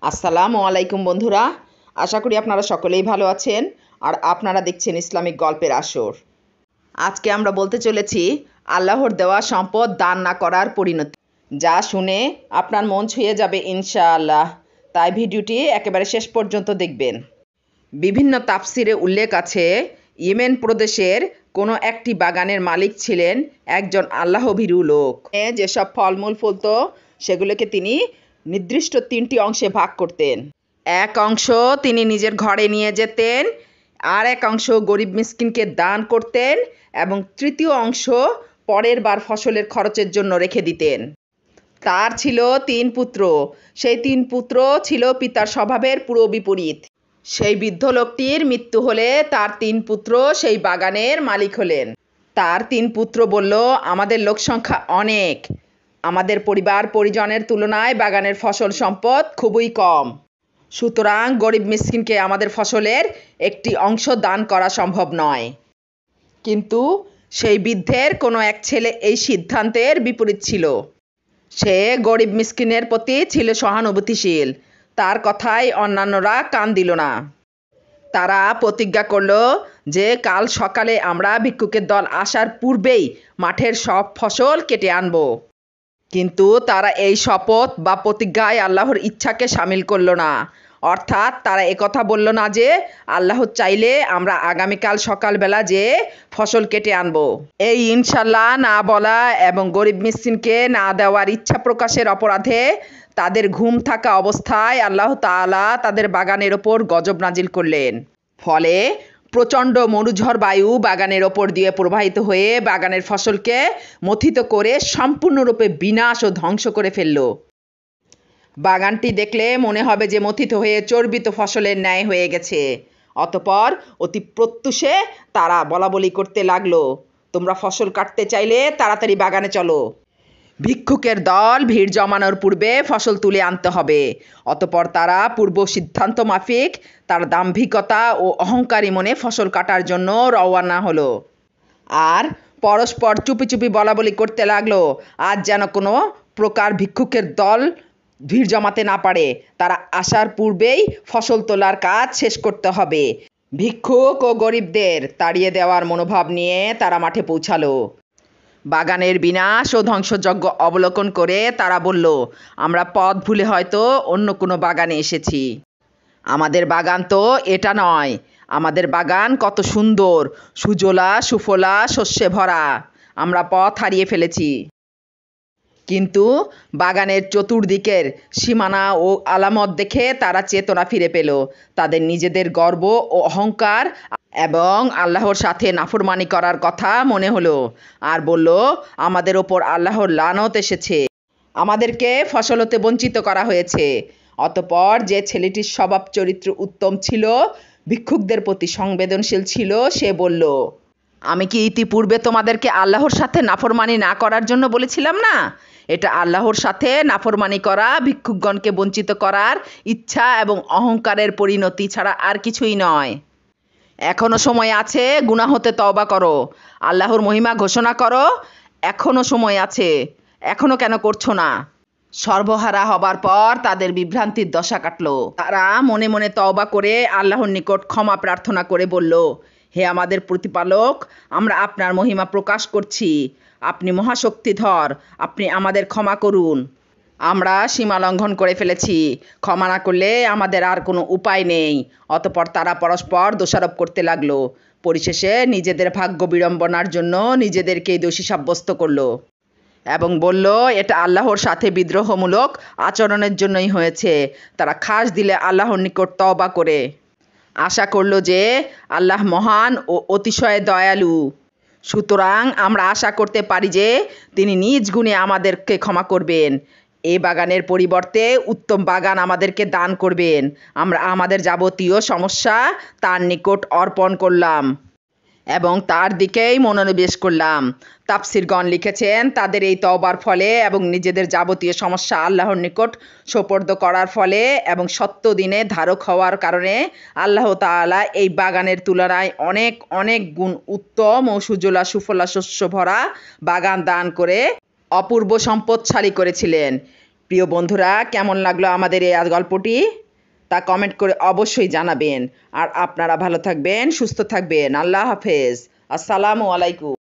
আসসালামু আলাইকুম বন্ধুরা, আশা করি আপনারা সকলেই ভালো আছেন আর আপনারা দেখছেন ইসলামিক গল্পের আসর। আজকে আমরা বলতে চলেছি আল্লাহর দেওয়া সম্পদ দান না করার পরিণতি, যা শুনে আপনার মন ছুঁয়ে যাবে ইনশাআল্লাহ। তাই ভিডিওটি একেবারে শেষ পর্যন্ত দেখবেন। বিভিন্ন তাফসিরে উল্লেখ আছে, ইয়েমেন প্রদেশের কোনো একটি বাগানের মালিক ছিলেন একজন আল্লাহভীরু লোক। যেসব ফলমূল ফলত সেগুলোকে তিনি নির্দিষ্ট 3টি অংশে ভাগ করতেন। এক অংশ তিনি নিজের ঘরে নিয়ে যেতেন, আর এক অংশ গরিব মিসকিনকে দান করতেন এবং তৃতীয় অংশ পরের বার ফসলের খরচের জন্য রেখে দিতেন। তার ছিল 3 পুত্র। সেই 3 পুত্র ছিল পিতার স্বভাবের পুরো বিপরীত। সেই বৃদ্ধ লোকটির মৃত্যু হলে তার 3 পুত্র সেই বাগানের মালিক হলেন। তার 3 পুত্র বলল, আমাদের লোক সংখ্যা অনেক, আমাদের পরিবার পরিজনের তুলনায় বাগানের ফসল সম্পদ খুবই কম, সুতরাং গরিব মিসকিনকে আমাদের ফসলের একটি অংশ দান করা সম্ভব নয়। কিন্তু সেই বৃদ্ধের কোনো এক ছেলে এই সিদ্ধান্তের বিপরীত ছিল। সে গরিব মিসকিনের প্রতি ছিল সহানুভূতিশীল। তার কথায় অন্যান্যরা কান দিল না। তারা প্রতিজ্ঞা করল যে কাল সকালে আমরা ভিক্ষুকের দল আসার পূর্বেই মাঠের সব ফসল কেটে আনব। কিন্তু তারা এই শপথ বা প্রতিজ্ঞায় আল্লাহর ইচ্ছাকে সামিল করল না। অর্থাৎ তারা একথা বলল না যে আল্লাহ চাইলে আমরা আগামীকাল সকালবেলা যে ফসল কেটে আনব। এই ইনশাল্লাহ না বলা এবং গরিব মিসকিনকে না দেওয়ার ইচ্ছা প্রকাশের অপরাধে তাদের ঘুম থাকা অবস্থায় আল্লাহ তাআলা তাদের বাগানের ওপর গজব নাজিল করলেন। ফলে প্রচণ্ড মরুঝড় বায়ু বাগানের ওপর দিয়ে প্রবাহিত হয়ে বাগানের ফসলকে মথিত করে সম্পূর্ণরূপে বিনাশ ও ধ্বংস করে ফেলল। বাগানটি দেখলে মনে হবে যে মথিত হয়ে চর্বিত ফসলের ন্যায় হয়ে গেছে। অতঃপর অতি প্রত্যুষে তারা বলাবলি করতে লাগলো, তোমরা ফসল কাটতে চাইলে তাড়াতাড়ি বাগানে চলো। ভিক্ষুকের দল ভিড় জমানোর পূর্বে ফসল তুলে আনতে হবে। অতঃপর তারা পূর্ব সিদ্ধান্ত মাফিক তার দাম্ভিকতা ও অহংকারী মনে ফসল কাটার জন্য রওয়ানা হলো। আর পরস্পর চুপি চুপি বলাবলি করতে লাগলো, আজ যেন কোনো প্রকার ভিক্ষুকের দল ভিড় জমাতে না পারে। তারা আসার পূর্বেই ফসল তোলার কাজ শেষ করতে হবে। ভিক্ষুক ও গরিবদের তাড়িয়ে দেওয়ার মনোভাব নিয়ে তারা মাঠে পৌঁছালো। বাগানের বিনাশ ও ধ্বংসযজ্ঞ অবলোকন করে তারা বলল, আমরা পথ ভুলে হয়তো অন্য কোনো বাগানে এসেছি। আমাদের বাগান তো এটা নয়। আমাদের বাগান কত সুন্দর, সুজলা সুফলা শস্যে ভরা। আমরা পথ হারিয়ে ফেলেছি। কিন্তু বাগানের চতুর্দিকের সীমানা ও আলামত দেখে তারা চেতনা ফিরে পেল। তাদের নিজেদের গর্ব ও অহংকার এবং আল্লাহর সাথে নাফরমানি করার কথা মনে হলো। আর বলল, আমাদের ওপর আল্লাহর লানত এসেছে, আমাদেরকে ফসল হতে বঞ্চিত করা হয়েছে। অতঃপর যে ছেলেটির স্বভাব চরিত্র উত্তম ছিল, ভিক্ষুকদের প্রতি সংবেদনশীল ছিল, সে বলল, আমি কি ইতিপূর্বে তোমাদেরকে আল্লাহর সাথে নাফরমানি না করার জন্য বলেছিলাম না? এটা আল্লাহর সাথে নাফরমানি করা, ভিক্ষুকগণকে বঞ্চিত করার ইচ্ছা এবং অহংকারের পরিণতি ছাড়া আর কিছুই নয়। এখনো সময় আছে, গুনাহ হতে তওবা করো, আল্লাহর মহিমা ঘোষণা করো। এখনো সময় আছে, এখনো কেন করছো না? সর্বহারা হবার পর তাদের বিভ্রান্তির দশা কাটল। তারা মনে মনে তওবা করে আল্লাহর নিকট ক্ষমা প্রার্থনা করে বলল, হে আমাদের প্রতিপালক, আমরা আপনার মহিমা প্রকাশ করছি। আপনি মহাশক্তিধর, আপনি আমাদের ক্ষমা করুন। আমরা সীমা লঙ্ঘন করে ফেলেছি, ক্ষমা না করলে আমাদের আর কোনো উপায় নেই। অতঃপর তারা পরস্পর দোষারোপ করতে লাগলো। পরিশেষে নিজেদের ভাগ্য বিড়ম্বনার জন্য নিজেদেরকেই দোষী সাব্যস্ত করলো এবং বলল, এটা আল্লাহর সাথে বিদ্রোহমূলক আচরণের জন্যই হয়েছে। তারা খাস দিলে আল্লাহর নিকট তওবা করে আশা করল যে আল্লাহ মহান ও অতিশয় দয়ালু। সুতরাং আমরা আশা করতে পারি যে তিনি নিজ গুণে আমাদেরকে ক্ষমা করবেন। এই বাগানের পরিবর্তে উত্তম বাগান আমাদেরকে দান করবেন। আমরা আমাদের যাবতীয় সমস্যা তার নিকট অর্পণ করলাম এবং তার দিকেই মনোনিবেশ করলাম। তাফসিরগণ লিখেছেন, তাদের এই তওবার ফলে এবং নিজেদের যাবতীয় সমস্যা আল্লাহর নিকট সোপর্দ করার ফলে এবং সত্য দিনে ধারক হওয়ার কারণে আল্লাহ তাআলা এই বাগানের তুলনায় অনেক অনেক গুণ উত্তম ও সুজলা সুফলা শস্য ভরা বাগান দান করে অপূর্ব সম্পদশালী করেছিলেন। প্রিয় বন্ধুরা, কেমন লাগলো আমাদের এই গল্পটি তা কমেন্ট করে অবশ্যই জানাবেন। আর আপনারা ভালো থাকবেন, সুস্থ থাকবেন। আল্লাহ হাফেজ। আসসালামু আলাইকুম।